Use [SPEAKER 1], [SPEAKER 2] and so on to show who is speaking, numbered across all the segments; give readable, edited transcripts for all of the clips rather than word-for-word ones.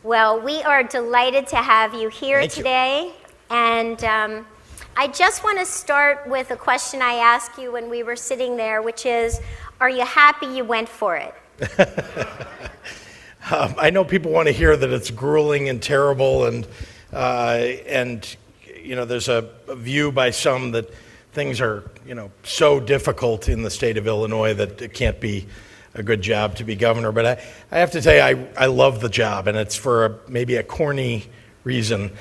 [SPEAKER 1] Well, we are delighted to have you here
[SPEAKER 2] Thank you.
[SPEAKER 1] today. And I just want to start with a question I asked you when we were sitting there, which is, are you happy you went for it?
[SPEAKER 2] I know people want to hear that it's grueling and terrible, and you know, there's a view by some that things are, you know, so difficult in the state of Illinois that it can't be a good job to be governor. But I have to tell you, I love the job, and it's for maybe a corny reason.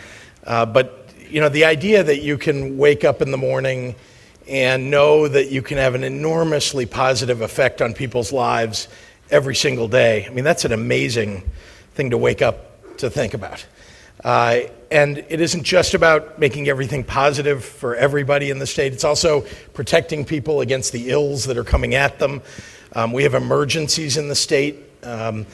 [SPEAKER 2] But you know, the idea that you can wake up in the morning and know that you can have an enormously positive effect on people's lives every single day. I mean, that's an amazing thing to wake up to think about. And it isn't just about making everything positive for everybody in the state. It's also protecting people against the ills that are coming at them. We have emergencies in the state. I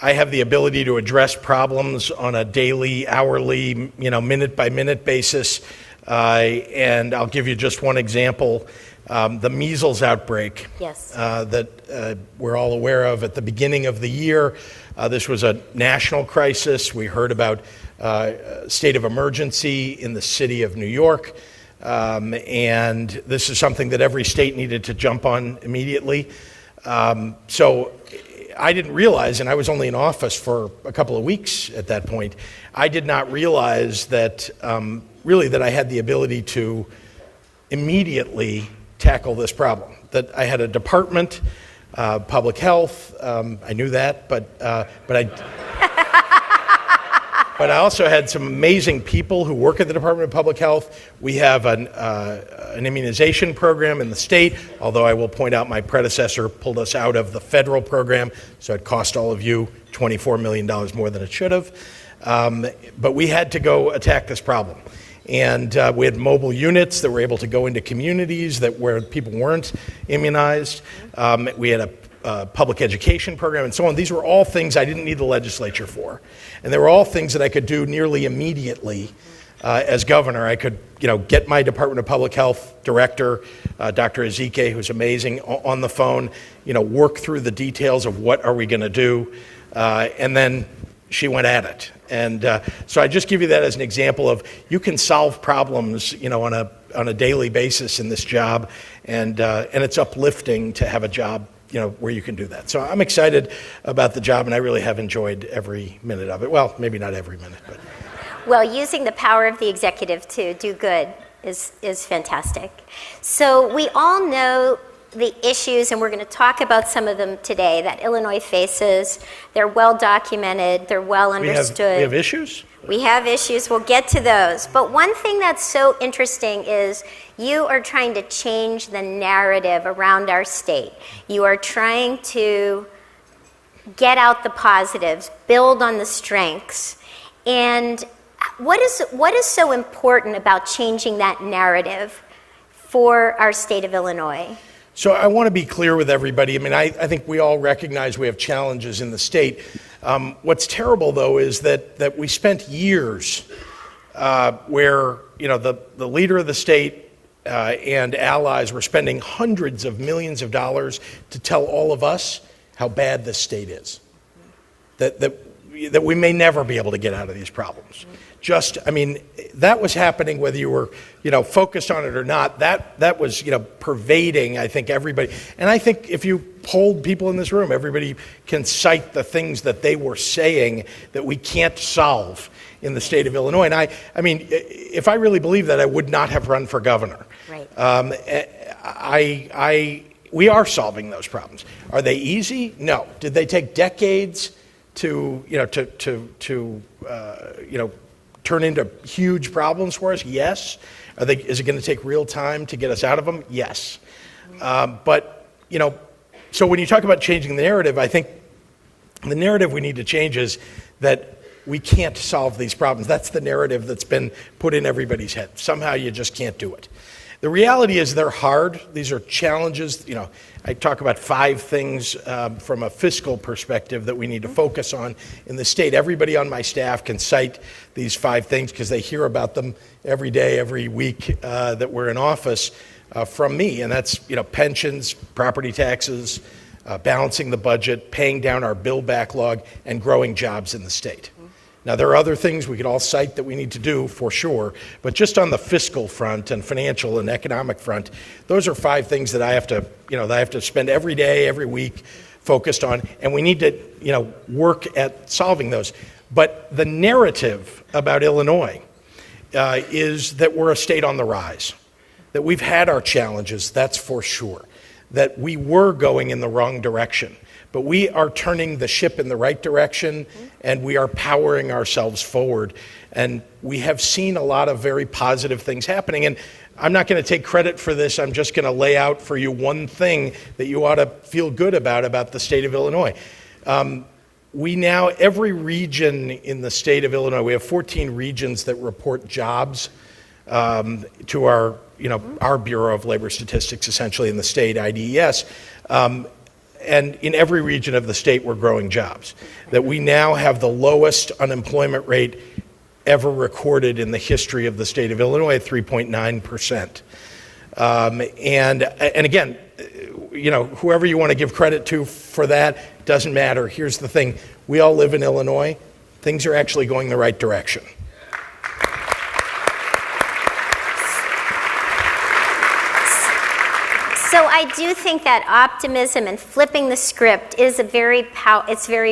[SPEAKER 2] have the ability to address problems on a daily, hourly, you know, minute-by-minute basis. And I'll give you just one example. The measles outbreak that we're all aware of at the beginning of the year. This was a national crisis. We heard about state of emergency in the city of New York. And this is something that every state needed to jump on immediately. So I didn't realize, and I was only in office for a couple of weeks at that point, I did not realize that really that I had the ability to immediately tackle this problem. That I had a department, public health, I knew that, but I also had some amazing people who work at the Department of Public Health. We have an immunization program in the state, although I will point out my predecessor pulled us out of the federal program, so it cost all of you $24 million more than it should have. But we had to go attack this problem. And we had mobile units that were able to go into communities where people weren't immunized. We had a public education program and so on. These were all things I didn't need the legislature for. And they were all things that I could do nearly immediately as governor. I could, you know, get my Department of Public Health director, Dr. Ezike, who's amazing, on the phone, you know, work through the details of what are we going to do. And then she went at it. And so I just give you that as an example of you can solve problems, you know, on a daily basis in this job, and it's uplifting to have a job, you know, where you can do that. So I'm excited about the job, and I really have enjoyed every minute of it. Well, maybe not every minute, but.
[SPEAKER 1] Well, using the power of the executive to do good is fantastic. So we all know the issues, and we're going to talk about some of them today, that Illinois faces. They're well documented, they're well understood.
[SPEAKER 2] We have issues?
[SPEAKER 1] We have issues, we'll get to those. But one thing that's so interesting is you are trying to change the narrative around our state. You are trying to get out the positives, build on the strengths. And what is so important about changing that narrative for our state of Illinois?
[SPEAKER 2] So I want to be clear with everybody. I mean, I think we all recognize we have challenges in the state. What's terrible, though, is that we spent years where, you know, the leader of the state and allies were spending hundreds of millions of dollars to tell all of us how bad this state is. That we may never be able to get out of these problems. I mean, that was happening whether you were, you know, focused on it or not. That was, you know, pervading, I think, everybody. And I think if you polled people in this room, everybody can cite the things that they were saying that we can't solve in the state of Illinois. And I mean, if I really believed that, I would not have run for governor.
[SPEAKER 1] Right.
[SPEAKER 2] We are solving those problems. Are they easy? No. Did they take decades to turn into huge problems for us? Yes. Is it going to take real time to get us out of them? Yes. But, you know, so when you talk about changing the narrative, I think the narrative we need to change is that we can't solve these problems. That's the narrative that's been put in everybody's head. Somehow you just can't do it. The reality is they're hard. These are challenges. You know, I talk about 5 things from a fiscal perspective that we need to focus on in the state. Everybody on my staff can cite these 5 things because they hear about them every day, every week that we're in office from me. And that's, you know, pensions, property taxes, balancing the budget, paying down our bill backlog, and growing jobs in the state. Now, there are other things we could all cite that we need to do for sure, but just on the fiscal front and financial and economic front, those are 5 things that I have to spend every day, every week focused on, and we need to, work at solving those. But the narrative about Illinois is that we're a state on the rise, that we've had our challenges, that's for sure, that we were going in the wrong direction. But we are turning the ship in the right direction, and we are powering ourselves forward. And we have seen a lot of very positive things happening. And I'm not going to take credit for this. I'm just going to lay out for you one thing that you ought to feel good about the state of Illinois. We now, every region in the state of Illinois, we have 14 regions that report jobs to our Bureau of Labor Statistics, essentially in the state, IDES. And in every region of the state, we're growing jobs. That we now have the lowest unemployment rate ever recorded in the history of the state of Illinois at 3.9%. And again, whoever you want to give credit to for that, doesn't matter. Here's the thing. We all live in Illinois. Things are actually going the right direction.
[SPEAKER 1] So I do think that optimism and flipping the script is very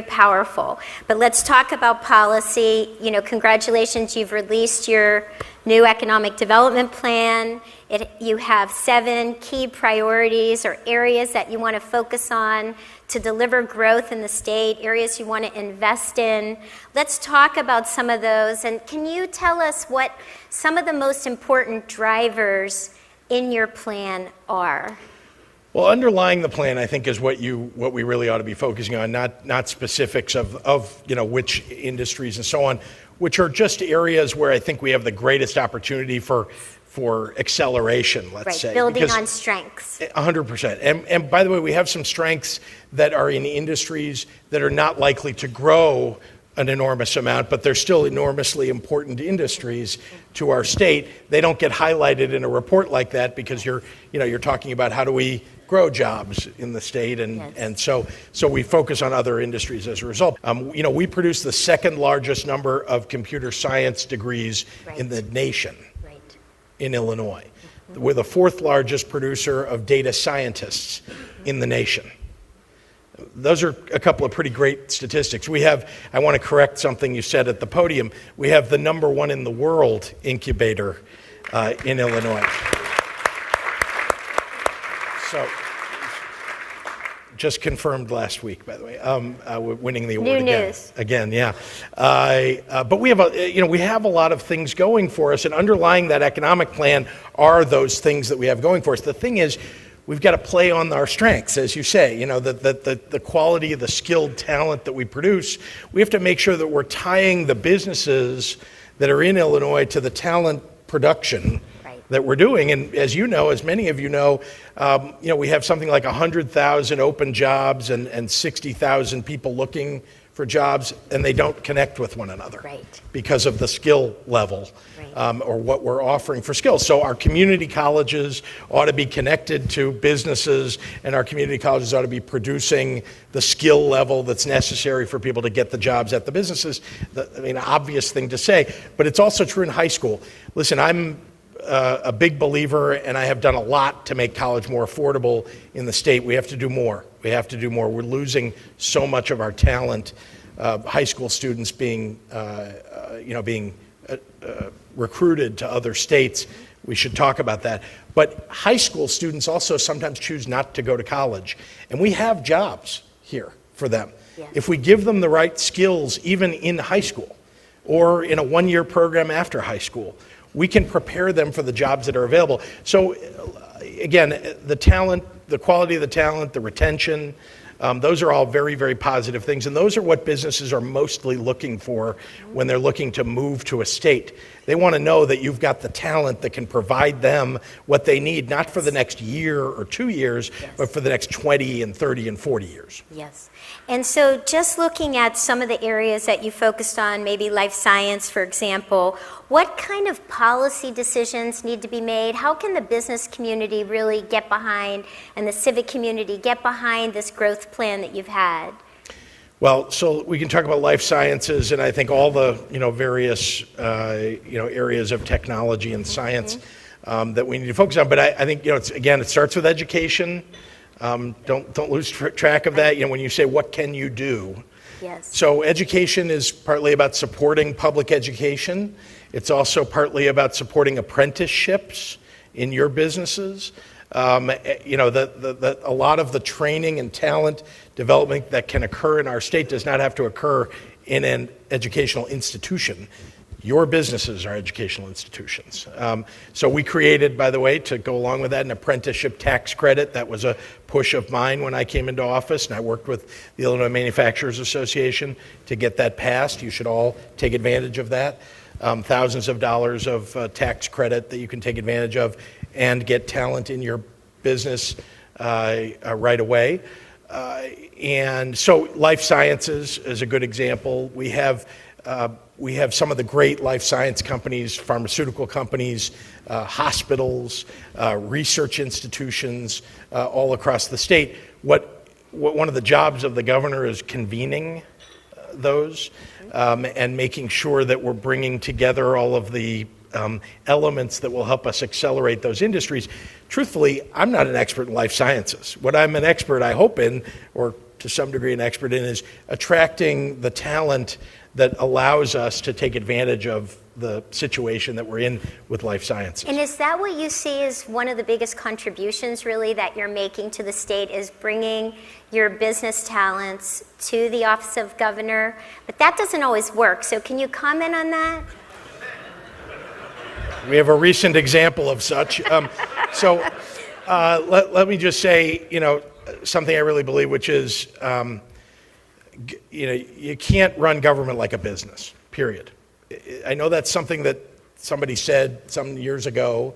[SPEAKER 1] powerful. But let's talk about policy. Congratulations, you've released your new economic development plan. You have 7 key priorities or areas that you want to focus on to deliver growth in the state, areas you want to invest in. Let's talk about some of those. And can you tell us what some of the most important drivers in your plan are?
[SPEAKER 2] Well, underlying the plan, I think, is what we really ought to be focusing on, not specifics of which industries and so on, which are just areas where I think we have the greatest opportunity for acceleration, let's say.
[SPEAKER 1] Building on strengths.
[SPEAKER 2] 100%. And by the way, we have some strengths that are in industries that are not likely to grow an enormous amount, but they're still enormously important industries to our state. They don't get highlighted in a report like that because you're talking about how do we grow jobs in the state, and so we focus on other industries as a result. We produce the 2nd largest number of computer science degrees in the nation in Illinois. We're the 4th largest producer of data scientists in the nation. Those are a couple of pretty great statistics. I want to correct something you said at the podium. We have the number 1 in the world incubator in Illinois. So, just confirmed last week, by the way, winning the award
[SPEAKER 1] New
[SPEAKER 2] again.
[SPEAKER 1] News.
[SPEAKER 2] Again, yeah. But we have a lot of things going for us, and underlying that economic plan are those things that we have going for us. The thing is, we've got to play on our strengths, as you say. The quality of the skilled talent that we produce. We have to make sure that we're tying the businesses that are in Illinois to the talent production that we're doing. And as you know, as many of you know, we have something like 100,000 open jobs and 60,000 people looking for jobs, and they don't connect with one another because of the skill level or what we're offering for skills. So our community colleges ought to be connected to businesses, and our community colleges ought to be producing the skill level that's necessary for people to get the jobs at the businesses. Obvious thing to say, but it's also true in high school. Listen, I'm a big believer, and I have done a lot to make college more affordable in the state. We have to do more. We're losing so much of our talent. High school students being recruited to other states. We should talk about that. But high school students also sometimes choose not to go to college, and we have jobs here for them. If we give them the right skills, even in high school or in a 1-year program after high school, we can prepare them for the jobs that are available. So again, the talent, the quality of the talent, the retention, those are all very, very positive things. And those are what businesses are mostly looking for when they're looking to move to a state. They want to know that you've got the talent that can provide them what they need, not for the next year or 2 years, but for the next 20 and 30 and 40 years.
[SPEAKER 1] Yes. And so just looking at some of the areas that you focused on, maybe life science, for example, what kind of policy decisions need to be made? How can the business community really get behind, and the civic community get behind this growth plan that you've had?
[SPEAKER 2] Well, so we can talk about life sciences and I think all the, various, areas of technology and science that we need to focus on. But I think, it starts with education. Don't lose track of that. When you say, what can you do?
[SPEAKER 1] Yes.
[SPEAKER 2] So education is partly about supporting public education. It's also partly about supporting apprenticeships in your businesses. A lot of the training and talent development that can occur in our state does not have to occur in an educational institution. Your businesses are educational institutions. So we created, by the way, to go along with that, an apprenticeship tax credit. That was a push of mine when I came into office, and I worked with the Illinois Manufacturers Association to get that passed. You should all take advantage of that. Thousands of dollars of tax credit that you can take advantage of and get talent in your business right away. And so life sciences is a good example. We have some of the great life science companies, pharmaceutical companies, hospitals, research institutions all across the state. One of the jobs of the governor is convening those and making sure that we're bringing together all of the elements that will help us accelerate those industries. Truthfully, I'm not an expert in life sciences. What I'm an expert, I hope in, or to some degree an expert in, is attracting the talent that allows us to take advantage of the situation that we're in with life sciences.
[SPEAKER 1] And is that what you see as one of the biggest contributions really that you're making to the state, is bringing your business talents to the office of governor? But that doesn't always work, so can you comment on that?
[SPEAKER 2] We have a recent example of such. Let me just say, something I really believe, which is, you can't run government like a business, period. I know that's something that somebody said some years ago,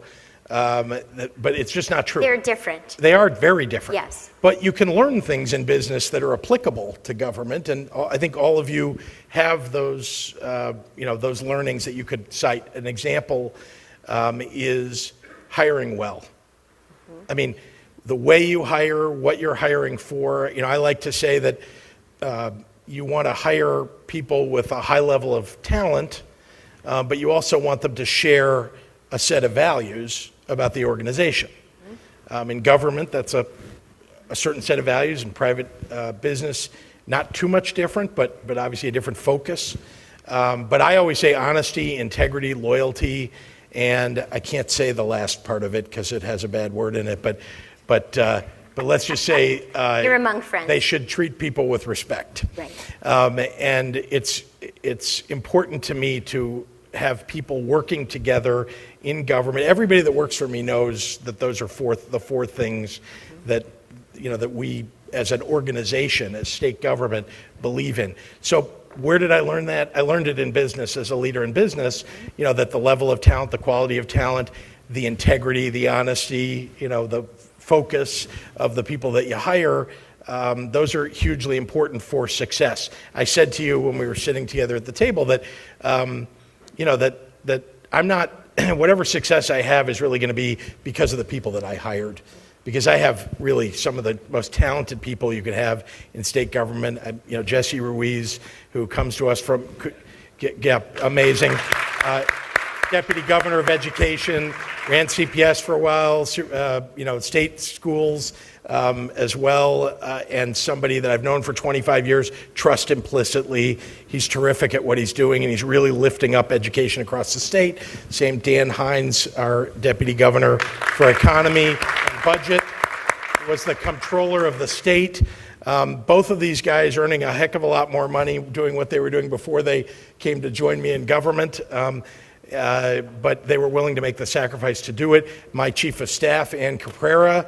[SPEAKER 2] but it's just not true.
[SPEAKER 1] They're different.
[SPEAKER 2] They are very different.
[SPEAKER 1] Yes.
[SPEAKER 2] But you can learn things in business that are applicable to government, and I think all of you have those, those learnings that you could cite. An example is hiring well. I mean, the way you hire, what you're hiring for. I like to say that you want to hire people with a high level of talent, but you also want them to share a set of values about the organization. In government, that's a certain set of values. In private business, not too much different, but obviously a different focus. But I always say honesty, integrity, loyalty, and I can't say the last part of it because it has a bad word in it, but let's just say
[SPEAKER 1] you're among friends.
[SPEAKER 2] They should treat people with respect.
[SPEAKER 1] Right.
[SPEAKER 2] And it's important to me to have people working together in government. Everybody that works for me knows that those are the four things that that we as an organization, as state government, believe in. So where did I learn that? I learned it in business as a leader in business, that the level of talent, the quality of talent, the integrity, the honesty, the focus of the people that you hire, those are hugely important for success. I said to you when we were sitting together at the table that, that I'm not, whatever success I have is really going to be because of the people that I hired. Because I have really some of the most talented people you could have in state government. Jesse Ruiz, who comes to us from, amazing. Deputy Governor of Education, ran CPS for a while, state schools as well, and somebody that I've known for 25 years, trust implicitly. He's terrific at what he's doing, and he's really lifting up education across the state. Same Dan Hines, our Deputy Governor for Economy and Budget, was the comptroller of the state. Both of these guys earning a heck of a lot more money doing what they were doing before they came to join me in government. But they were willing to make the sacrifice to do it. My chief of staff, Ann Caprera,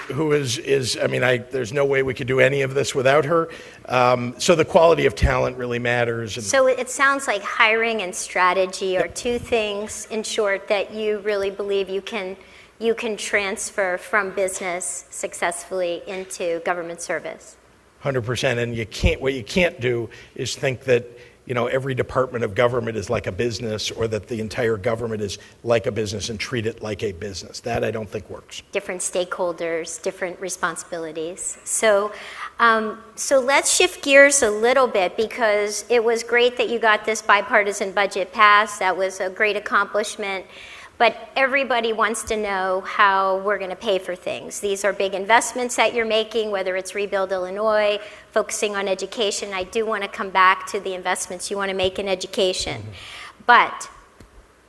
[SPEAKER 2] who is there's no way we could do any of this without her. So the quality of talent really matters.
[SPEAKER 1] So it sounds like hiring and strategy are two things, in short, that you really believe you can transfer from business successfully into government service.
[SPEAKER 2] 100%, and what you can't do is think that every department of government is like a business, or that the entire government is like a business and treat it like a business. That I don't think works.
[SPEAKER 1] Different stakeholders, different responsibilities. So let's shift gears a little bit, because it was great that you got this bipartisan budget passed. That was a great accomplishment. But everybody wants to know how we're going to pay for things. These are big investments that you're making, whether it's Rebuild Illinois, focusing on education. I do want to come back to the investments you want to make in education.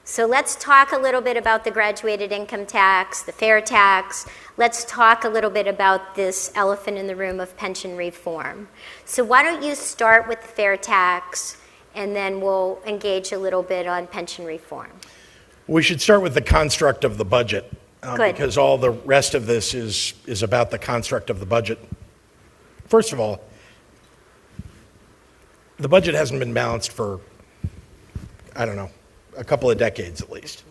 [SPEAKER 1] So let's talk a little bit about the graduated income tax, the fair tax. Let's talk a little bit about this elephant in the room of pension reform. So why don't you start with the fair tax, and then we'll engage a little bit on pension reform.
[SPEAKER 2] We should start with the construct of the budget, because all the rest of this is about the construct of the budget. First of all, the budget hasn't been balanced for, I don't know, a couple of decades at least.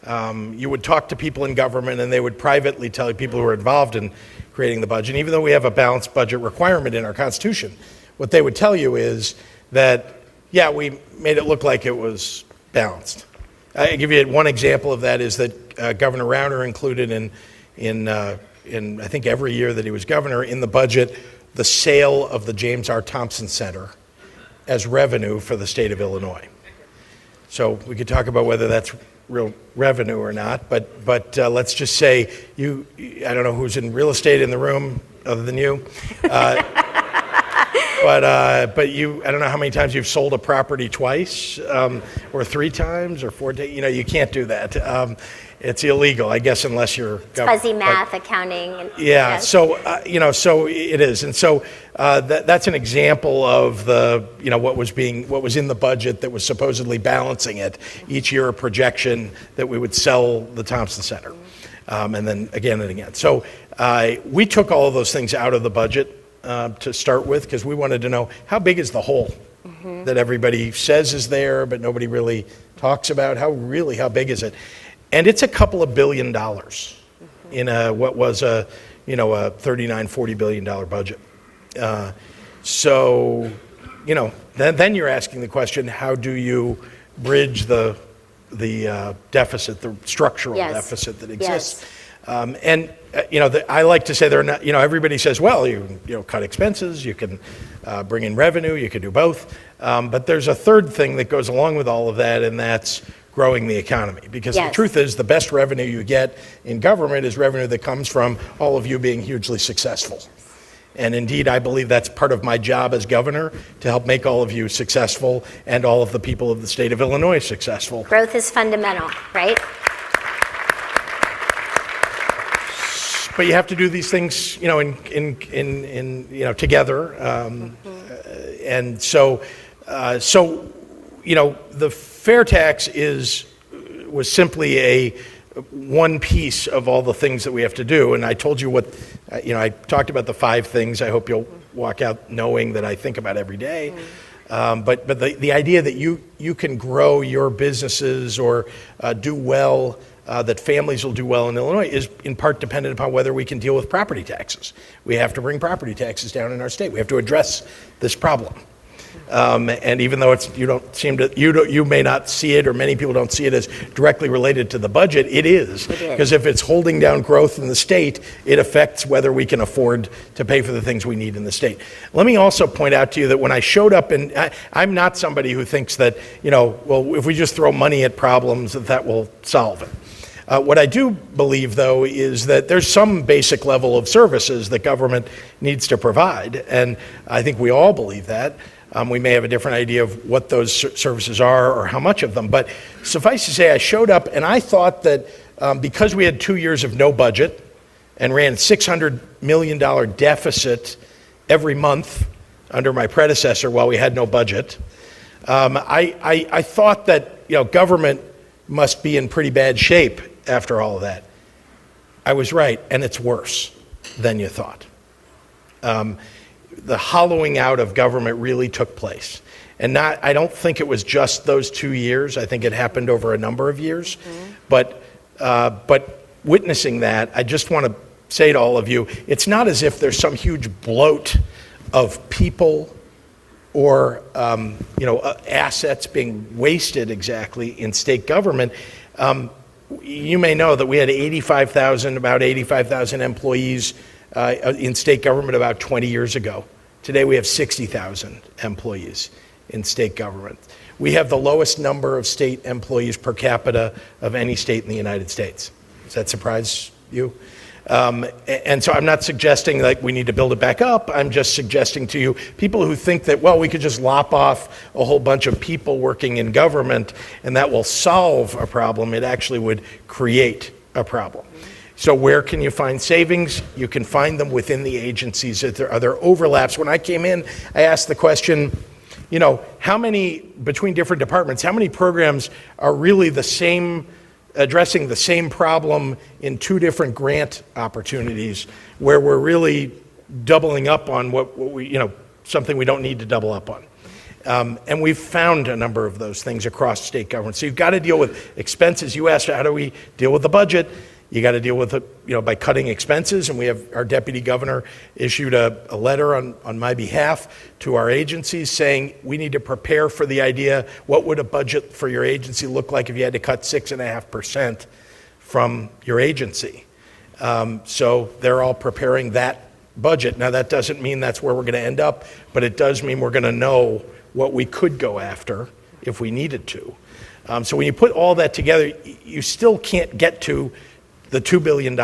[SPEAKER 2] You would talk to people in government, and they would privately tell you, people who are involved in creating the budget, even though we have a balanced budget requirement in our Constitution, what they would tell you is that, yeah, we made it look like it was balanced. I'll give you one example of that is that Governor Rauner included in I think every year that he was governor in the budget the sale of the James R. Thompson Center as revenue for the state of Illinois. So we could talk about whether that's real revenue or not, but let's just say I don't know who's in real estate in the room other than you. But I don't know how many times you've sold a property twice, or 3 times, or 4 times. You can't do that. It's illegal, I guess, unless you're
[SPEAKER 1] fuzzy math, accounting.
[SPEAKER 2] Yeah. Yes. So so it is, and so that's an example of what was in the budget that was supposedly balancing it each year, a projection that we would sell the Thompson Center, and then again and again. So we took all of those things out of the budget. To start with, because we wanted to know how big is the hole that everybody says is there, but nobody really talks about. How big is it? And it's a couple of $1 billion in what was a $39-40 billion budget. So then you're asking the question: how do you bridge the deficit, the structural deficit that exists?
[SPEAKER 1] Yes.
[SPEAKER 2] I like to say they're not, everybody says, well, you cut expenses, you can bring in revenue, you can do both. But there's a third thing that goes along with all of that, and that's growing the economy. Because the truth is, the best revenue you get in government is revenue that comes from all of you being hugely successful. And indeed, I believe that's part of my job as governor, to help make all of you successful and all of the people of the state of Illinois successful.
[SPEAKER 1] Growth is fundamental, right?
[SPEAKER 2] But you have to do these things, in together, and so the fair tax was simply one piece of all the things that we have to do. And I told you I talked about the 5 things. I hope you'll walk out knowing that I think about every day. But the idea that you can grow your businesses or do well. That families will do well in Illinois is in part dependent upon whether we can deal with property taxes. We have to bring property taxes down in our state. We have to address this problem. And even though you may not see it, or many people don't see it as directly related to the budget, it is. Because if it's holding down growth in the state, it affects whether we can afford to pay for the things we need in the state. Let me also point out to you that when I showed up, and I'm not somebody who thinks that, if we just throw money at problems, that will solve it. What I do believe, though, is that there's some basic level of services that government needs to provide, and I think we all believe that. We may have a different idea of what those services are or how much of them, but suffice to say, I showed up and I thought that because we had 2 years of no budget and ran $600 million deficit every month under my predecessor while we had no budget, I thought that government must be in pretty bad shape after all of that. I was right, and it's worse than you thought. The hollowing out of government really took place. And I don't think it was just those 2 years. I think it happened over a number of years. Mm-hmm. But witnessing that, I just want to say to all of you, it's not as if there's some huge bloat of people or assets being wasted exactly in state government. You may know that we had about 85,000 employees in state government about 20 years ago. Today we have 60,000 employees in state government. We have the lowest number of state employees per capita of any state in the United States. Does that surprise you? And so I'm not suggesting that we need to build it back up. I'm just suggesting to you, people who think that, well, we could just lop off a whole bunch of people working in government and that will solve a problem, it actually would create a problem. So where can you find savings? You can find them within the agencies. Are there overlaps? When I came in, I asked the question, how many, between different departments, how many programs are really the same, addressing the same problem in two different grant opportunities where we're really doubling up on what we, something we don't need to double up on. And we've found a number of those things across state government. So you've got to deal with expenses. You asked, how do we deal with the budget? You got to deal with it, by cutting expenses, and we have our deputy governor issued a letter on my behalf to our agencies saying we need to prepare for the idea, what would a budget for your agency look like if you had to cut 6.5% from your agency? So they're all preparing that budget. Now that doesn't mean that's where we're going to end up, but it does mean we're going to know what we could go after if we needed to. So when you put all that together, you still can't get to the $2 billion.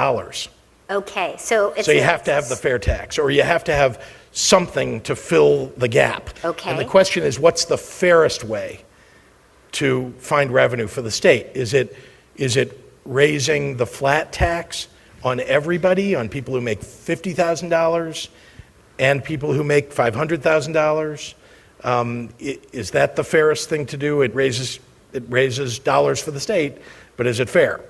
[SPEAKER 1] Okay, so
[SPEAKER 2] you have to have the fair tax, or you have to have something to fill the gap.
[SPEAKER 1] Okay.
[SPEAKER 2] And the question is, what's the fairest way to find revenue for the state? Is it raising the flat tax on everybody, on people who make $50,000 and people who make $500,000? Is that the fairest thing to do? It raises dollars for the state, but is it fair?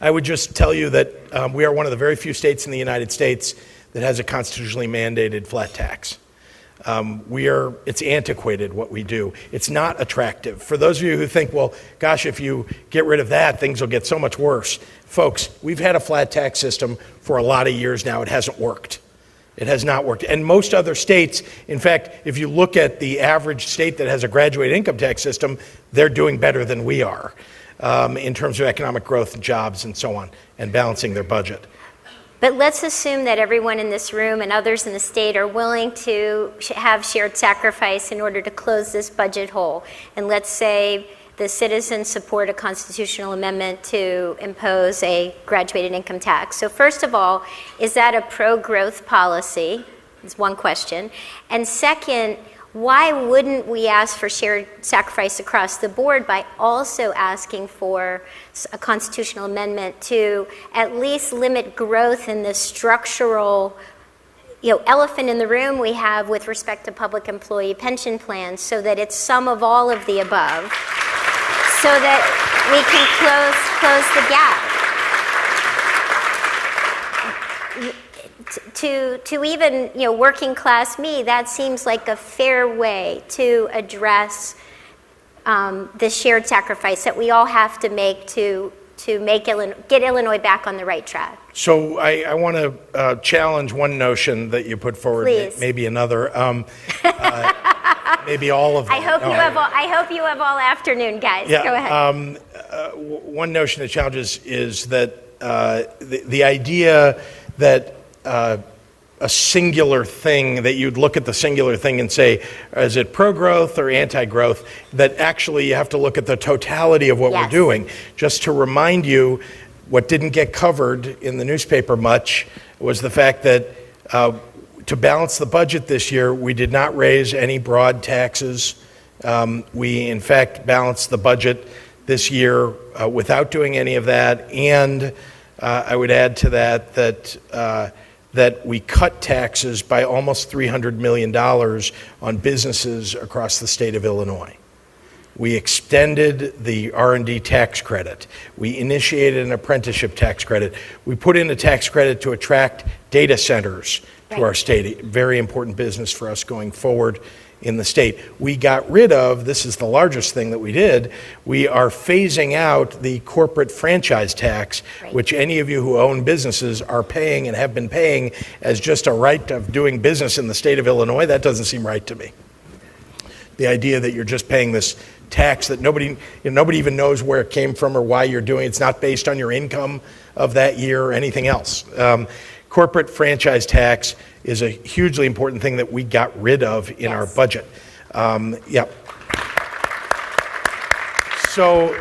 [SPEAKER 2] I would just tell you that we are one of the very few states in the United States that has a constitutionally mandated flat tax. It's antiquated what we do. It's not attractive. For those of you who think, well, gosh, if you get rid of that, things will get so much worse. Folks, we've had a flat tax system for a lot of years now. It hasn't worked. It has not worked. And most other states, in fact, if you look at the average state that has a graduated income tax system, they're doing better than we are. In terms of economic growth and jobs and so on, and balancing their budget.
[SPEAKER 1] But let's assume that everyone in this room and others in the state are willing to have shared sacrifice in order to close this budget hole. And let's say the citizens support a constitutional amendment to impose a graduated income tax. So first of all, is that a pro-growth policy? Is one question. And second, why wouldn't we ask for shared sacrifice across the board by also asking for a constitutional amendment to at least limit growth in the structural elephant in the room we have with respect to public employee pension plans, so that it's some of all of the above, so that we can close the gap. To even working class me, that seems like a fair way to address the shared sacrifice that we all have to make to get Illinois back on the right track.
[SPEAKER 2] So I want to challenge one notion that you put forward.
[SPEAKER 1] Please.
[SPEAKER 2] Maybe another, maybe all of them.
[SPEAKER 1] I hope you have all afternoon, guys.
[SPEAKER 2] Yeah,
[SPEAKER 1] Go ahead.
[SPEAKER 2] One notion that challenges is that the idea that a singular thing, that you'd look at the singular thing and say, is it pro-growth or anti-growth? That actually you have to look at the totality of what
[SPEAKER 1] Yes.
[SPEAKER 2] we're doing. Just to remind you, what didn't get covered in the newspaper much was the fact that to balance the budget this year, we did not raise any broad taxes. We, in fact, balanced the budget this year without doing any of that. And I would add to that we cut taxes by almost $300 million on businesses across the state of Illinois. We extended the R&D tax credit. We initiated an apprenticeship tax credit. We put in a tax credit to attract data centers to our state, a very important business for us going forward in the state. We got rid of, this is the largest thing that we did, we are phasing out the corporate franchise tax, which any of you who own businesses are paying and have been paying as just a right of doing business in the state of Illinois. That doesn't seem right to me. The idea that you're just paying this tax that nobody even knows where it came from or why you're doing it. It's not based on your income of that year or anything else. Corporate franchise tax is a hugely important thing that we got rid of in our budget. Yeah. So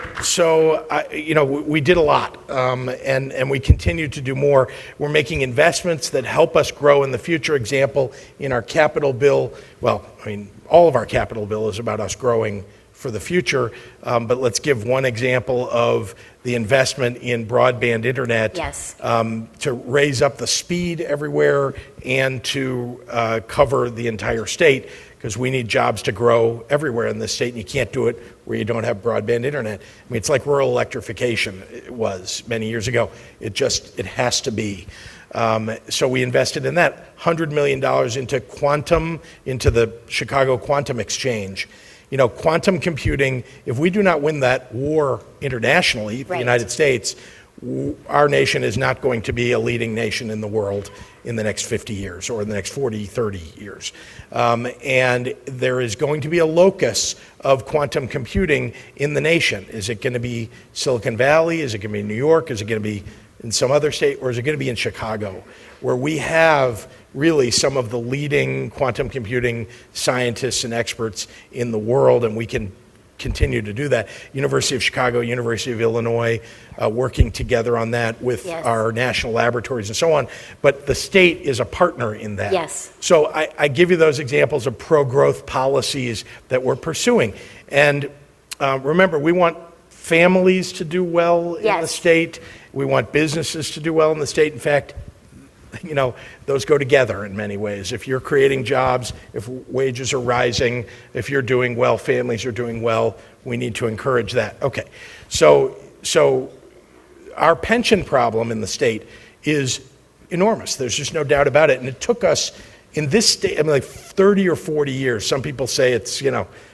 [SPEAKER 2] we did a lot, and we continue to do more. We're making investments that help us grow in the future. Example, in our capital bill, all of our capital bill is about us growing for the future, but let's give one example of the investment in broadband internet to raise up the speed everywhere and to cover the entire state, because we need jobs to grow everywhere in this state, and you can't do it where you don't have broadband internet. It's like rural electrification was many years ago. It has to be. So we invested in that, $100 million into quantum, into the Chicago Quantum Exchange. Quantum computing, if we do not win that war internationally, the United States, our nation is not going to be a leading nation in the world in the next 50 years or in the next 40, 30 years. And there is going to be a locus of quantum computing in the nation. Is it going to be Silicon Valley? Is it going to be New York? Is it going to be in some other state? Or is it going to be in Chicago, where we have really some of the leading quantum computing scientists and experts in the world, and we can continue to do that. University of Chicago, University of Illinois, working together on that with our national laboratories and so on. But the state is a partner in that. So I give you those examples of pro-growth policies that we're pursuing. And remember, we want families to do well in the state. We want businesses to do well in the state. In fact, those go together in many ways. If you're creating jobs, if wages are rising, if you're doing well, families are doing well, we need to encourage that. Okay, so our pension problem in the state is enormous. There's just no doubt about it. And it took us in this state, like 30 or 40 years. Some people say it's,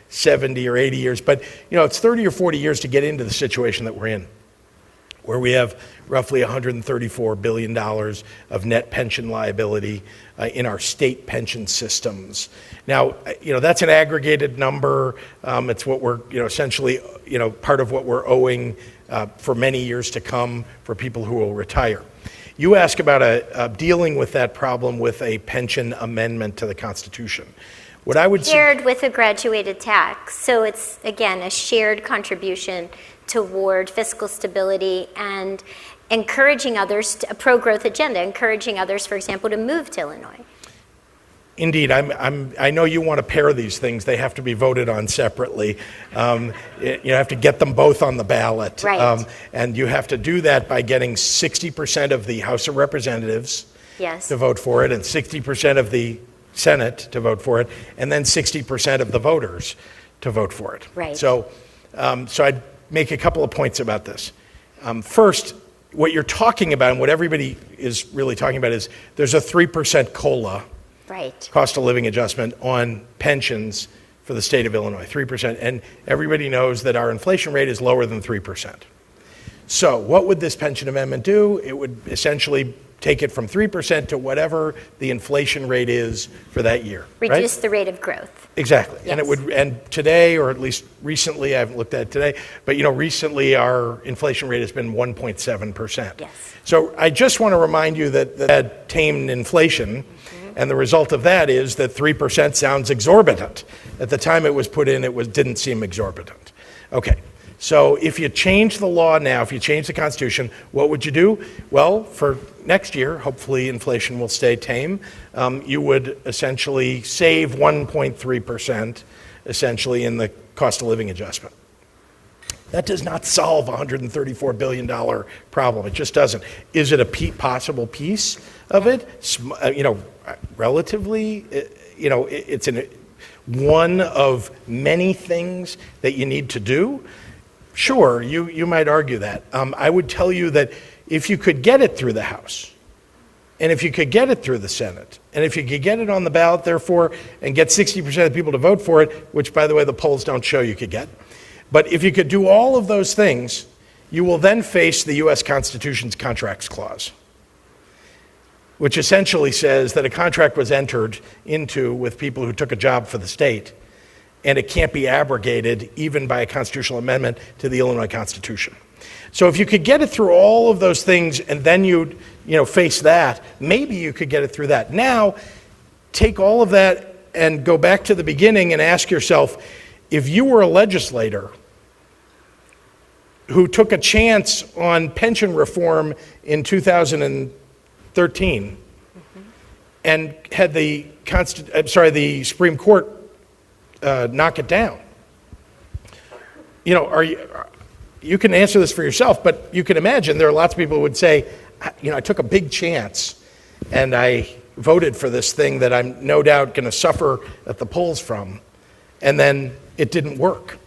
[SPEAKER 2] 70 or 80 years, but it's 30 or 40 years to get into the situation that we're in, where we have roughly $134 billion of net pension liability in our state pension systems. Now, that's an aggregated number. It's what we're, essentially, part of what we're owing for many years to come for people who will retire. You ask about dealing with that problem with a pension amendment to the Constitution. What I would
[SPEAKER 1] shared with a graduated tax. So it's, again, a shared contribution toward fiscal stability and encouraging others, a pro-growth agenda, encouraging others, for example, to move to Illinois.
[SPEAKER 2] Indeed, I know you want to pair these things. They have to be voted on separately. You have to get them both on the ballot. And you have to do that by getting 60% of the House of Representatives to vote for it, and 60% of the Senate to vote for it, and then 60% of the voters to vote for it. So I'd make a couple of points about this. First, what you're talking about and what everybody is really talking about is there's a 3% COLA, cost of living adjustment, on pensions for the state of Illinois, 3%. And everybody knows that our inflation rate is lower than 3%. So what would this pension amendment do? It would essentially take it from 3% to whatever the inflation rate is for that year.
[SPEAKER 1] Reduce the rate of growth.
[SPEAKER 2] Exactly. And it would, and today, or at least recently, I haven't looked at it today, but recently our inflation rate has been 1.7%. So I just want to remind you that tamed inflation, and the result of that is that 3% sounds exorbitant. At the time it was put in, didn't seem exorbitant. Okay. So if you change the law now, if you change the Constitution, what would you do? Well, for next year, hopefully inflation will stay tame. You would essentially save 1.3%, essentially, in the cost of living adjustment. That does not solve a $134 billion problem. It just doesn't. Is it a possible piece of it? Relatively, it's one of many things that you need to do. Sure, you might argue that. I would tell you that if you could get it through the House, And if you could get it through the Senate, and if you could get it on the ballot, therefore, and get 60% of the people to vote for it, which, by the way, the polls don't show you could get, but if you could do all of those things, you will then face the U.S. Constitution's Contracts Clause, which essentially says that a contract was entered into with people who took a job for the state, and it can't be abrogated even by a constitutional amendment to the Illinois Constitution. So if you could get it through all of those things and then you'd face that, maybe you could get it through that. Now, take all of that and go back to the beginning and ask yourself, if you were a legislator who took a chance on pension reform in 2013 and had the Supreme Court knock it down, you can answer this for yourself, but you can imagine there are lots of people who would say, I took a big chance and I voted for this thing that I'm no doubt going to suffer at the polls from, and then it didn't work.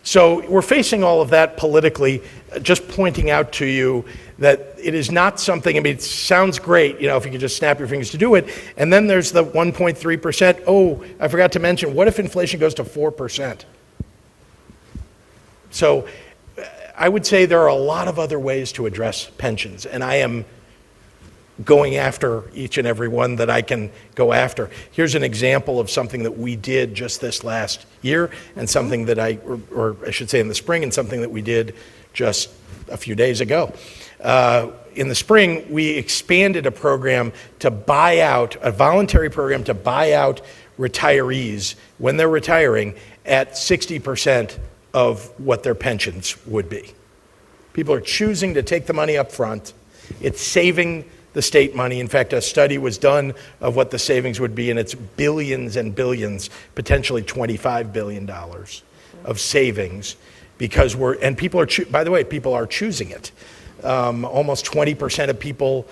[SPEAKER 2] So we're facing all of that politically, just pointing out to you that it is not something, it sounds great, if you could just snap your fingers to do it, and then there's the 1.3%. Oh, I forgot to mention, what if inflation goes to 4%? So I would say there are a lot of other ways to address pensions, and I am going after each and every one that I can go after. Here's an example of something that we did just this last year, and something that or I should say in the spring, and something that we did just a few days ago. In the spring, we expanded a program to buy out, a voluntary program to buy out retirees when they're retiring at 60% of what their pensions would be. People are choosing to take the money up front. It's saving the state money. In fact, a study was done of what the savings would be, and it's billions and billions, potentially $25 billion of savings, because people are, by the way, people are choosing it. Almost 20% of people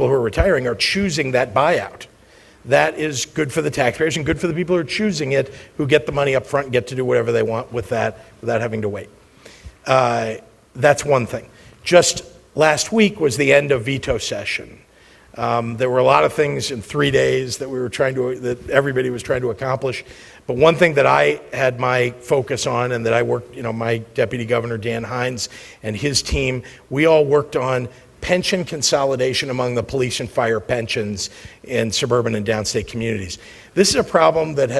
[SPEAKER 2] who are retiring are choosing that buyout. That is good for the taxpayers and good for the people who are choosing it, who get the money up front and get to do whatever they want with that without having to wait. That's one thing. Just last week was the end of veto session. There were a lot of things in 3 days that that everybody was trying to accomplish. But one thing that I had my focus on, and that I worked, my Deputy Governor Dan Hines and his team, we all worked on pension consolidation among the police and fire pensions in suburban and downstate communities. This is a problem that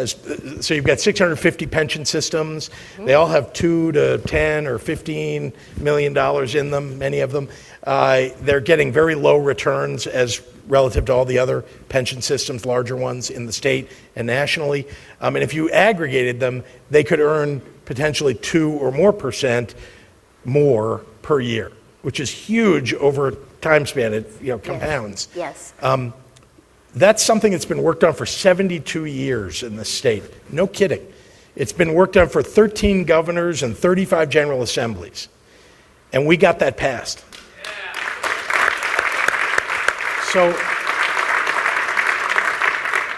[SPEAKER 2] so you've got 650 pension systems. They all have $2 to $10 or $15 million in them, many of them. They're getting very low returns as relative to all the other pension systems, larger ones in the state and nationally. And if you aggregated them, they could earn potentially 2 or more % more per year, which is huge over time span. It compounds.
[SPEAKER 1] Yes.
[SPEAKER 2] That's something that's been worked on for 72 years in the state. No kidding. It's been worked on for 13 governors and 35 general assemblies. And we got that passed. So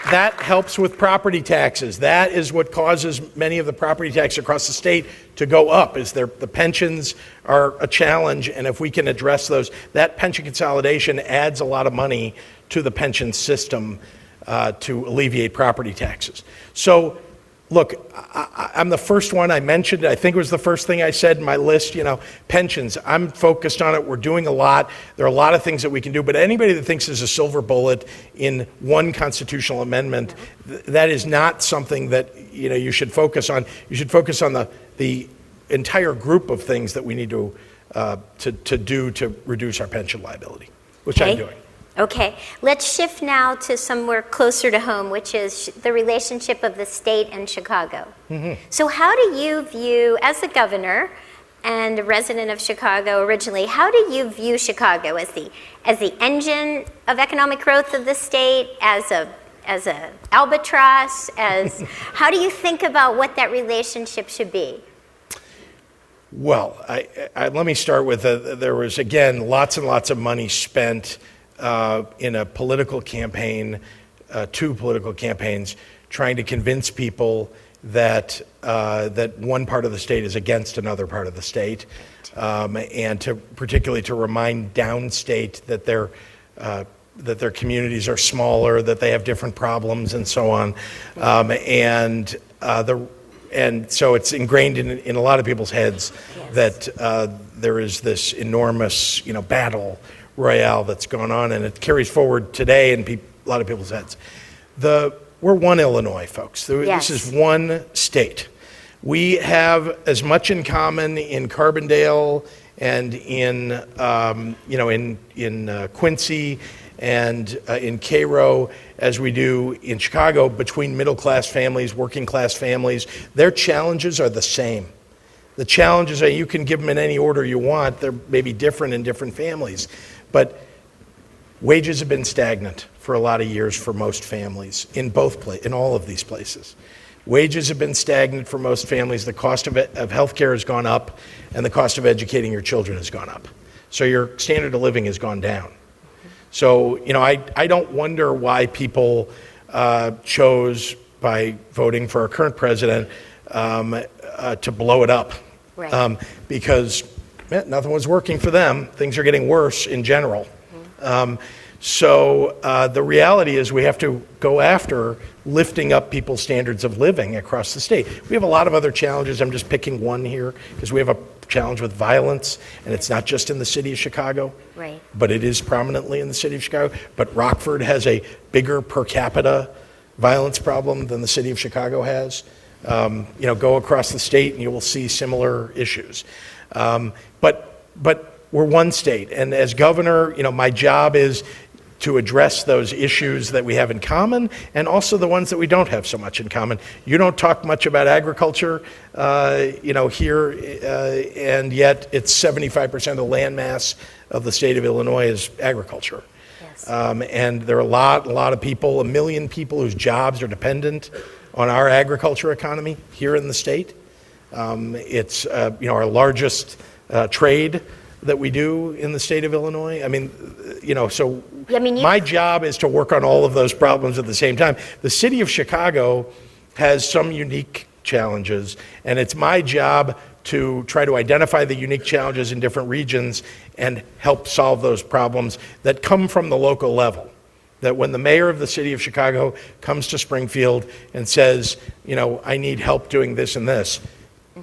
[SPEAKER 2] that helps with property taxes. That is what causes many of the property taxes across the state to go up, is the pensions are a challenge, and if we can address those, that pension consolidation adds a lot of money to the pension system to alleviate property taxes. So look, I'm the first one I mentioned. I think it was the first thing I said in my list, pensions. I'm focused on it. We're doing a lot. There are a lot of things that we can do, but anybody that thinks there's a silver bullet in one constitutional amendment, that is not something that you should focus on. You should focus on the entire group of things that we need to do to reduce our pension liability, which I'm doing.
[SPEAKER 1] Okay, let's shift now to somewhere closer to home, which is the relationship of the state and Chicago. Mm-hmm. So how do you view, as a governor and a resident of Chicago originally, how do you view Chicago as the engine of economic growth of the state, as a albatross, how do you think about what that relationship should be?
[SPEAKER 2] Well, let me start with there was, again, lots and lots of money spent in a political campaign, 2 political campaigns, trying to convince people that one part of the state is against another part of the state, and particularly to remind downstate that they're that their communities are smaller, that they have different problems, and so on. And so it's ingrained in a lot of people's heads that there is this enormous, battle royale that's going on, and it carries forward today in a lot of people's heads. We're one Illinois, folks. This is one state. We have as much in common in Carbondale and in Quincy and in Cairo as we do in Chicago, between middle-class families, working-class families. Their challenges are the same. The challenges are, you can give them in any order you want. They're maybe different in different families. But wages have been stagnant for a lot of years for most families in all of these places. Wages have been stagnant for most families. The cost of healthcare has gone up, and the cost of educating your children has gone up. So your standard of living has gone down. So, I don't wonder why people chose, by voting for our current president, to blow it up.
[SPEAKER 1] Right.
[SPEAKER 2] Because nothing was working for them. Things are getting worse in general. So the reality is we have to go after lifting up people's standards of living across the state. We have a lot of other challenges. I'm just picking one here because we have a challenge with violence, and it's not just in the city of Chicago,
[SPEAKER 1] right,
[SPEAKER 2] but it is prominently in the city of Chicago. But Rockford has a bigger per capita violence problem than the city of Chicago has. Go across the state and you will see similar issues. But we're one state, and as governor, my job is to address those issues that we have in common and also the ones that we don't have so much in common. You don't talk much about agriculture, here, and yet it's 75% of the land mass of the state of Illinois is agriculture.
[SPEAKER 1] Yes.
[SPEAKER 2] And there are a lot of people, 1 million people whose jobs are dependent on our agriculture economy here in the state. It's our largest trade that we do in the state of Illinois. My job is to work on all of those problems at the same time. The city of Chicago has some unique challenges, and it's my job to try to identify the unique challenges in different regions and help solve those problems that come from the local level. That when the mayor of the city of Chicago comes to Springfield and says, I need help doing this and this,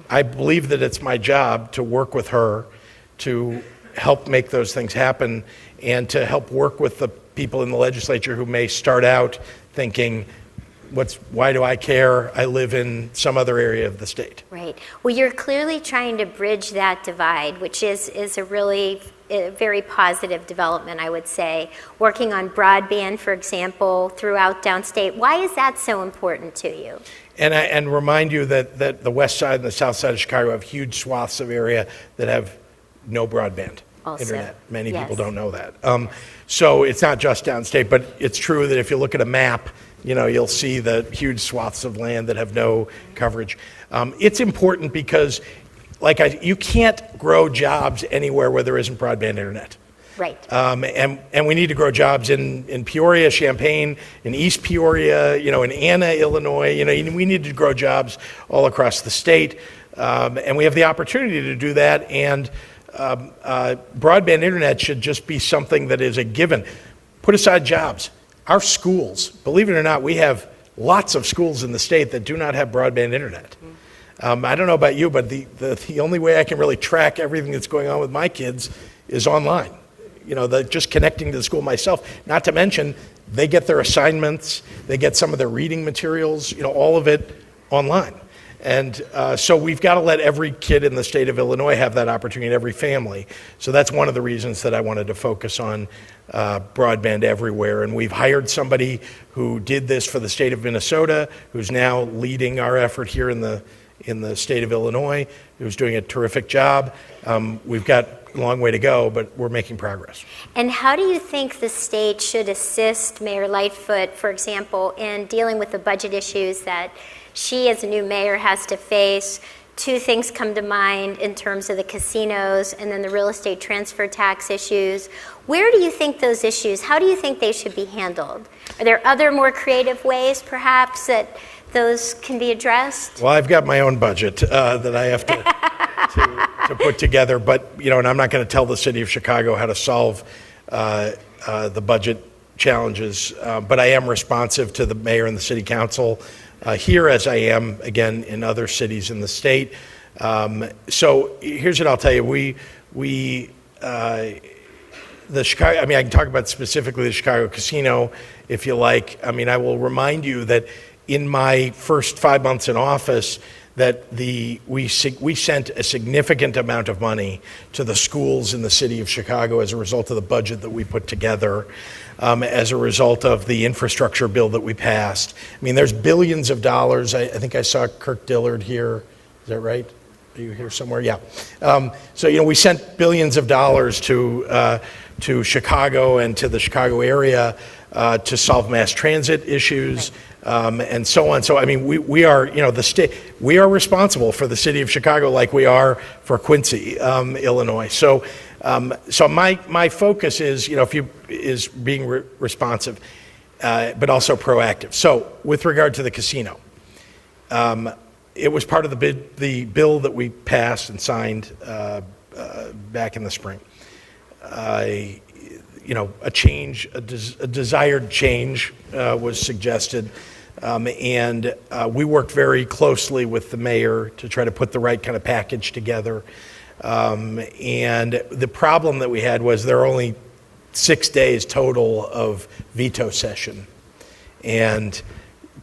[SPEAKER 2] I believe that it's my job to work with her to help make those things happen and to help work with the people in the legislature who may start out thinking, why do I care? I live in some other area of the state.
[SPEAKER 1] Right. Well, you're clearly trying to bridge that divide, which is a really very positive development, I would say. Working on broadband, for example, throughout downstate. Why is that so important to you?
[SPEAKER 2] And remind you that the west side and the south side of Chicago have huge swaths of area that have no broadband internet. Many people don't know that. So it's not just downstate, but it's true that if you look at a map, you'll see the huge swaths of land that have no coverage. It's important because, you can't grow jobs anywhere where there isn't broadband internet.
[SPEAKER 1] Right.
[SPEAKER 2] And we need to grow jobs in Peoria, Champaign, in East Peoria, in Anna, Illinois. We need to grow jobs all across the state, and we have the opportunity to do that. And broadband internet should just be something that is a given. Put aside jobs. Our schools, believe it or not, we have lots of schools in the state that do not have broadband internet. I don't know about you, but the only way I can really track everything that's going on with my kids is online. Just connecting to the school myself. Not to mention, they get their assignments, they get some of their reading materials, all of it online. And so we've got to let every kid in the state of Illinois have that opportunity, every family. So that's one of the reasons that I wanted to focus on broadband everywhere. And we've hired somebody who did this for the state of Minnesota, who's now leading our effort here in the state of Illinois, who's doing a terrific job. We've got a long way to go, but we're making progress.
[SPEAKER 1] And how do you think the state should assist Mayor Lightfoot, for example, in dealing with the budget issues that she as a new mayor has to face? Two things come to mind in terms of the casinos and then the real estate transfer tax issues. Where do you think those issues, how do you think they should be handled? Are there other more creative ways perhaps that those can be addressed?
[SPEAKER 2] Well, I've got my own budget that I have to put together, but and I'm not going to tell the city of Chicago how to solve the budget challenges, but I am responsive to the mayor and the city council here, as I am, again, in other cities in the state. So here's what I'll tell you. The Chicago, I can talk about specifically the Chicago casino, if you like. I will remind you that in my first 5 months in office, that we sent a significant amount of money to the schools in the city of Chicago as a result of the budget that we put together, as a result of the infrastructure bill that we passed. There's billions of dollars. I think I saw Kirk Dillard here. Is that right? Are you here somewhere? Yeah. So we sent billions of dollars to Chicago and to the Chicago area to solve mass transit issues. And so on. So we are, the state. We are responsible for the city of Chicago, like we are for Quincy, Illinois. So my focus is, is being responsive, but also proactive. So with regard to the casino, it was part of the bill that we passed and signed back in the spring. A change, a desired change was suggested. And we worked very closely with the mayor to try to put the right kind of package together. And the problem that we had was there are only 6 days total of veto session. And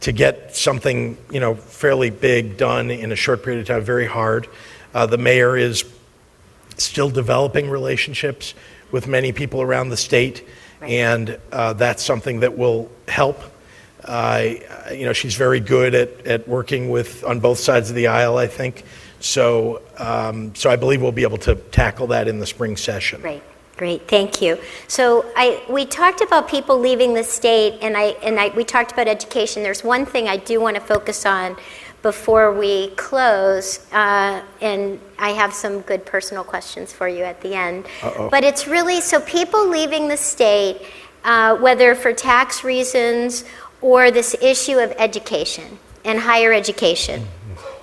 [SPEAKER 2] to get something, fairly big done in a short period of time, very hard. The mayor is still developing relationships with many people around the state. Right. And that's something that will help. She's very good at working on both sides of the aisle, I think. So I believe we'll be able to tackle that in the spring session.
[SPEAKER 1] Great, thank you. So we talked about people leaving the state, and we talked about education. There's one thing I do want to focus on before we close, and I have some good personal questions for you at the end.
[SPEAKER 2] Uh-oh.
[SPEAKER 1] But it's really, so people leaving the state, whether for tax reasons or this issue of education and higher education.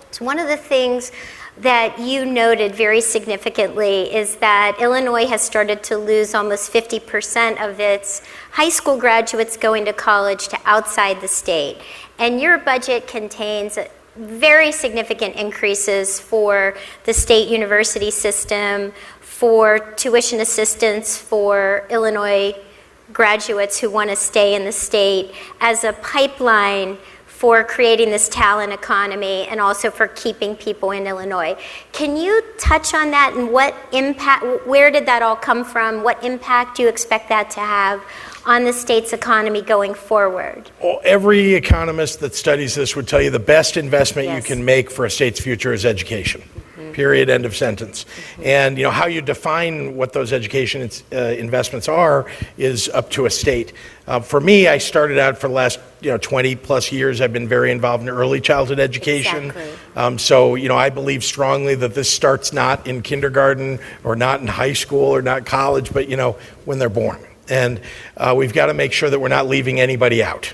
[SPEAKER 1] It's one of the things that you noted very significantly is that Illinois has started to lose almost 50% of its high school graduates going to college to outside the state. And your budget contains very significant increases for the state university system, for tuition assistance for Illinois graduates who want to stay in the state as a pipeline for creating this talent economy and also for keeping people in Illinois. Can you touch on that and what impact, where did that all come from? What impact do you expect that to have on the state's economy going forward?
[SPEAKER 2] Well, every economist that studies this would tell you the best investment you can make for a state's future is education. Period, end of sentence. And how you define what those education investments are is up to a state. For me, I started out for the last 20 plus years, I've been very involved in early childhood education.
[SPEAKER 1] Exactly.
[SPEAKER 2] So I believe strongly that this starts not in kindergarten or not in high school or not college, but when they're born. And we've got to make sure that we're not leaving anybody out.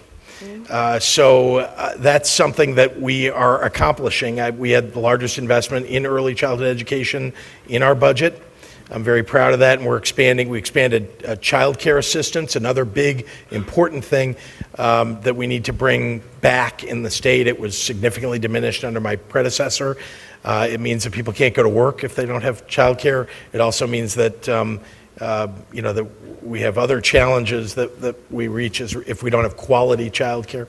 [SPEAKER 2] So that's something that we are accomplishing. We had the largest investment in early childhood education in our budget. I'm very proud of that, and we're expanding. We expanded child care assistance, another big, important thing that we need to bring back in the state. It was significantly diminished under my predecessor. It means that people can't go to work if they don't have child care. It also means that that we have other challenges that we reach if we don't have quality child care.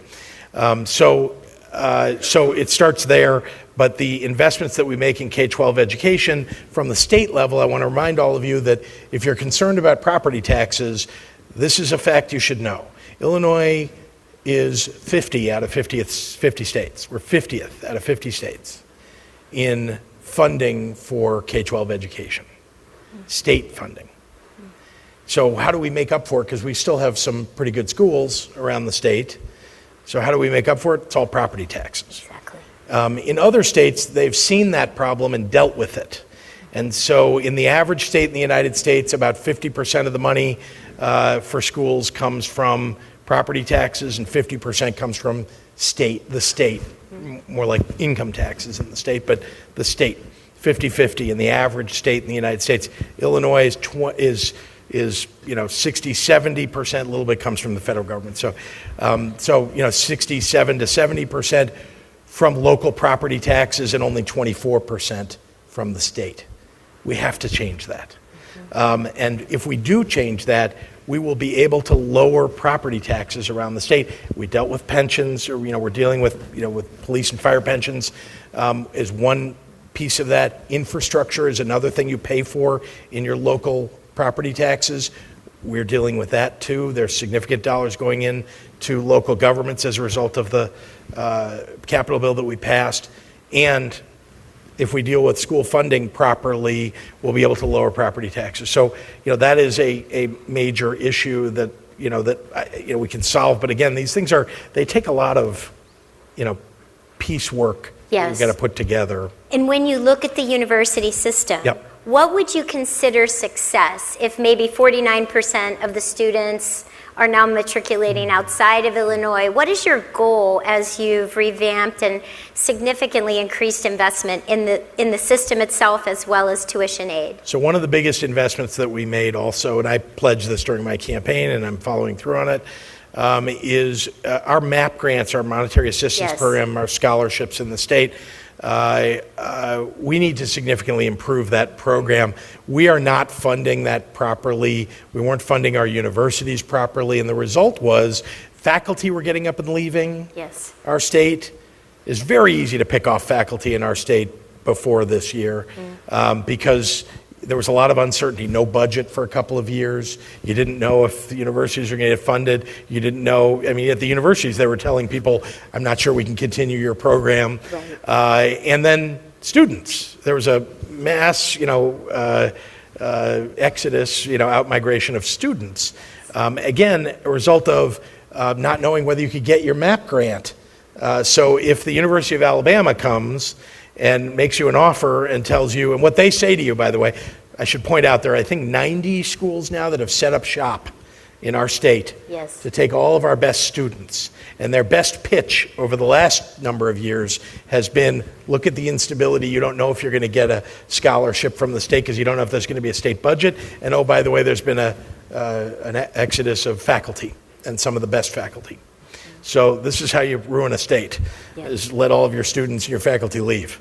[SPEAKER 2] So it starts there, but the investments that we make in K-12 education from the state level, I want to remind all of you that if you're concerned about property taxes, this is a fact you should know. Illinois is 50 out of 50 states. We're 50th out of 50 states in funding for K-12 education, state funding. So how do we make up for it? Because we still have some pretty good schools around the state. So how do we make up for it? It's all property taxes.
[SPEAKER 1] Exactly.
[SPEAKER 2] In other states, they've seen that problem and dealt with it. And so in the average state in the United States, about 50% of the money for schools comes from property taxes and 50% comes from the state, more like income taxes in the state, but the state, 50-50 in the average state in the United States. Illinois is 60, 70%, a little bit comes from the federal government. So, 67 to 70% from local property taxes and only 24% from the state. We have to change that. And if we do change that, we will be able to lower property taxes around the state. We dealt with pensions, or we're dealing with with police and fire pensions is one piece of that. Infrastructure is another thing you pay for in your local property taxes. We're dealing with that too. There's significant dollars going in to local governments as a result of the capital bill that we passed. And if we deal with school funding properly, we'll be able to lower property taxes. So, that is a major issue that, we can solve. But again, these things they take a lot of, piecework.
[SPEAKER 1] Yes.
[SPEAKER 2] You've got to put together.
[SPEAKER 1] And when you look at the university system,
[SPEAKER 2] Yep.
[SPEAKER 1] What would you consider success if maybe 49% of the students are now matriculating outside of Illinois? What is your goal as you've revamped and significantly increased investment in the system itself as well as tuition aid?
[SPEAKER 2] So one of the biggest investments that we made also, and I pledged this during my campaign and I'm following through on it, is our MAP grants, our monetary assistance
[SPEAKER 1] Yes.
[SPEAKER 2] program, our scholarships in the state. We need to significantly improve that program. We are not funding that properly. We weren't funding our universities properly, and the result was faculty were getting up and leaving
[SPEAKER 1] Yes.
[SPEAKER 2] our state. It's very easy to pick off faculty in our state before this year because there was a lot of uncertainty, no budget for a couple of years. You didn't know if the universities were going to get funded. You didn't know, at the universities, they were telling people, I'm not sure we can continue your program.
[SPEAKER 1] Right.
[SPEAKER 2] And then students, there was a mass, exodus, out-migration of students. Again, a result of not knowing whether you could get your MAP grant. So if the University of Alabama comes and makes you an offer and tells you, and what they say to you, by the way, I should point out there are, I think, 90 schools now that have set up shop in our state
[SPEAKER 1] Yes.
[SPEAKER 2] to take all of our best students. And their best pitch over the last number of years has been, look at the instability. You don't know if you're going to get a scholarship from the state because you don't know if there's going to be a state budget. And oh, by the way, there's been an exodus of faculty and some of the best faculty. So this is how you ruin a state, is let all of your students and your faculty leave.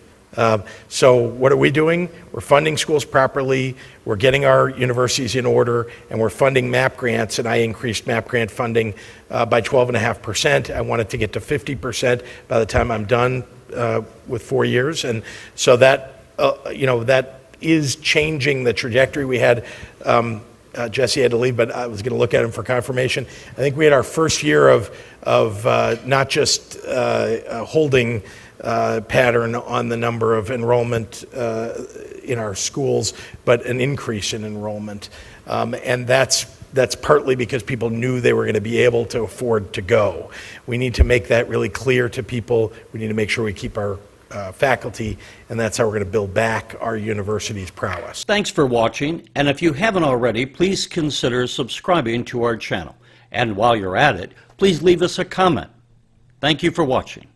[SPEAKER 2] So what are we doing? We're funding schools properly, we're getting our universities in order, and we're funding MAP grants, and I increased MAP grant funding by 12.5%. I want it to get to 50% by the time I'm done with 4 years. And so that, that is changing the trajectory. We had Jesse had to leave, but I was going to look at him for confirmation. I think we had our first year of not just holding pattern on the number of enrollment in our schools, but an increase in enrollment. And that's partly because people knew they were going to be able to afford to go. We need to make that really clear to people. We need to make sure we keep our faculty, and that's how we're going to build back our university's prowess.
[SPEAKER 3] Thanks for watching, and if you haven't already, please consider subscribing to our channel. And while you're at it, please leave us a comment. Thank you for watching.